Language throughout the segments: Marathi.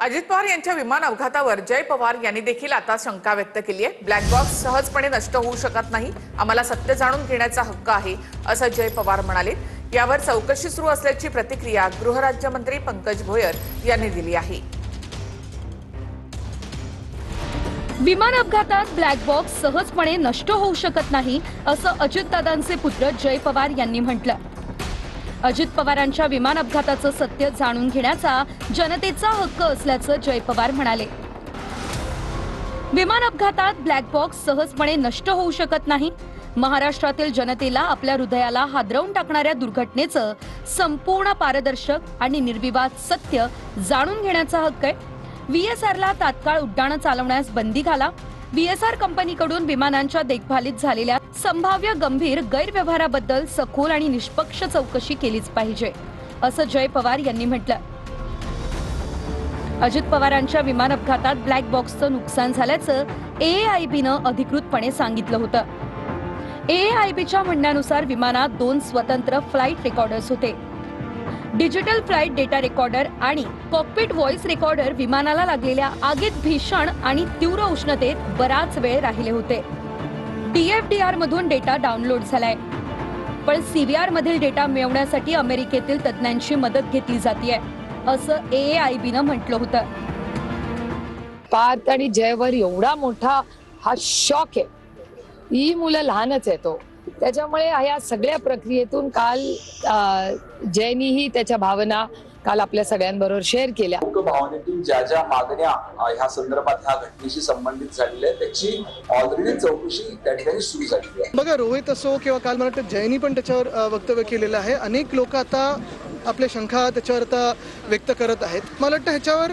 अजित पवार यांच्या विमान अपघातावर जय पवार यांनी देखील आता शंका व्यक्त केली आहे। ब्लॅक बॉक्स सहजपणे नष्ट होऊ शकत नाही, आम्हाला सत्य जाणून घेण्याचा हक्क आहे, असं जय पवार म्हणाले। यावर चौकशी सुरू असल्याची प्रतिक्रिया गृहराज्यमंत्री पंकज भोयर यांनी दिली आहे। विमान अपघातात ब्लॅक बॉक्स सहजपणे नष्ट होऊ शकत नाही, असं अजितदादांचे पुत्र जय पवार यांनी म्हटलं। अजित पवारांच्या विमान अपघाताचं सत्य जाणून घेण्याचा जनतेचा हक्क असल्याचं जय पवार म्हणाले। विमान अपघातात ब्लॅक बॉक्स सहजपणे नष्ट होऊ शकत नाही। महाराष्ट्रातील जनतेला आपल्या हृदयाला हादरवून टाकणाऱ्या दुर्घटनेचं संपूर्ण पारदर्शक आणि निर्विवाद सत्य जाणून घेण्याचा हक्क आहे। व्हीएसआरला तात्काळ उड्डाणं चालवण्यास बंदी घाला। व्हीएसआर कंपनीकडून विमानांच्या देखभालीत झालेल्या संभाव्य गंभीर गैरव्यवहाराबद्दल सखोल आणि निष्पक्ष चौकशी केलीच पाहिजे, असं जय पवार यांनी म्हटलं। अजित पवारांच्या विमान अपघातात ब्लॅक बॉक्सचं नुकसान झाल्याचं एएआयबीनं अधिकृतपणे सांगितलं होतं। एएआयबीच्या म्हणण्यानुसार विमानात 2 स्वतंत्र फ्लाइट रेकॉर्डर्स होते। डिजिटल फ्लाइट डेटा रेकॉर्डर आणि कॉकपिट व्हॉइस रेकॉर्डर विमानाला लागलेल्या आगीत भीषण आणि तीव्र उष्णतेत बराच वेळ राहिले होते। डीएफडीआर मधून डेटा डाउनलोड झालाय, पण सीव्हीआर मधील डेटा मिळवण्यासाठी अमेरिकेतील तज्ञांची मदत घेतली जातेय, असं एएआयबीनं म्हटलं होतं। पार्थ आणि जयवर एवढा मोठा हा शॉक आहे। ही मुलं लहानच आहे तो, त्याच्यामुळे या सगळ्या प्रक्रियेतून काल जयनीही त्याच्या भावना काल आपल्या सगळ्यांबरोबर शेअर केल्या। भावनेतून ज्या ज्या मागण्या ह्या संदर्भात ह्या घटनेशी संबंधित झालेल्या आहेत त्याची ऑलरेडी चौकशी त्या ठिकाणी सुरू झाली आहे। बघा, रोहित असो किंवा काल मला वाटतं जयनी पण त्याच्यावर वक्तव्य केलेलं आहे। अनेक लोक आता आपल्या शंका त्याच्यावर आता व्यक्त करत आहेत। मला वाटतं ह्याच्यावर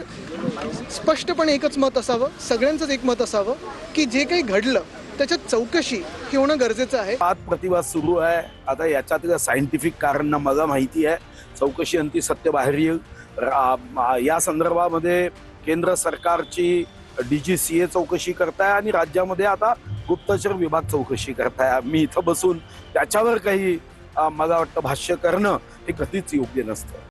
स्पष्टपणे एकच मत असावं, सगळ्यांचंच एक मत असावं की जे काही घडलं त्याच्यात चौकशी हे होणं गरजेचं आहे। वाद प्रतिवाद सुरू आहे। आता याच्यात सायंटिफिक कारण मला माहिती आहे, चौकशी अंती सत्य बाहेर येईल। या संदर्भामध्ये केंद्र सरकारची डीजीसीए चौकशी करताय आणि राज्यामध्ये आता गुप्तचर विभाग चौकशी करताय। मी इथं बसून त्याच्यावर काही मला वाटतं भाष्य करणं हे कधीच योग्य नसतं।